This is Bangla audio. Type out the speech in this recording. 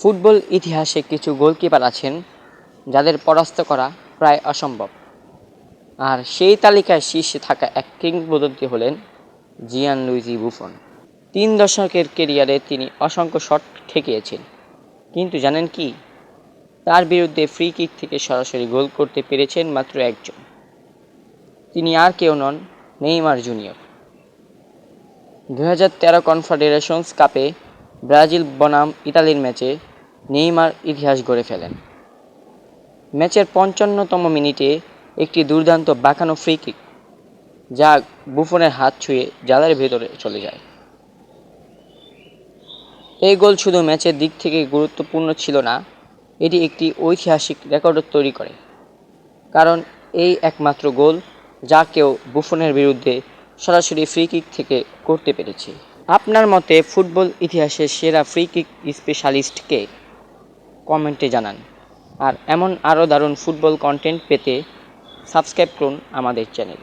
ফুটবল ইতিহাসে কিছু গোলকিপার আছেন যাদের পরাস্ত করা প্রায় অসম্ভব, আর সেই তালিকায় শীর্ষে থাকা এক কিংবদন্তি হলেন জিয়ানলুইজি বুফন। 3 দশকের ক্যারিয়ারে তিনি অসংখ্য শট ঠেকিয়েছেন, কিন্তু জানেন কি, তার বিরুদ্ধে ফ্রি কিক থেকে সরাসরি গোল করতে পেরেছেন মাত্র একজন। তিনি আর কেউ নন, নেইমার জুনিয়র। 2013 কনফেডারেশনস কাপে ব্রাজিল বনাম ইতালির ম্যাচে নেইমার ইতিহাস গড়ে ফেলেন। ম্যাচের 55তম মিনিটে একটি দুর্দান্ত বাঁকানো ফ্রি কিক, যা বুফনের হাত ছুঁয়ে জালের ভেতরে চলে যায়। এই গোল শুধু ম্যাচের দিক থেকে গুরুত্বপূর্ণ ছিল না, এটি একটি ঐতিহাসিক রেকর্ডও তৈরি করে, কারণ এই একমাত্র গোল যা কেউ বুফনের বিরুদ্ধে সরাসরি ফ্রি কিক থেকে করতে পেরেছে। আপনার মতে ফুটবল ইতিহাসের সেরা ফ্রি কিক স্পেশালিস্ট কে? কমেন্টে জানান। আর এমন আরও দারুণ ফুটবল কন্টেন্ট পেতে সাবস্ক্রাইব করুন আমাদের চ্যানেল।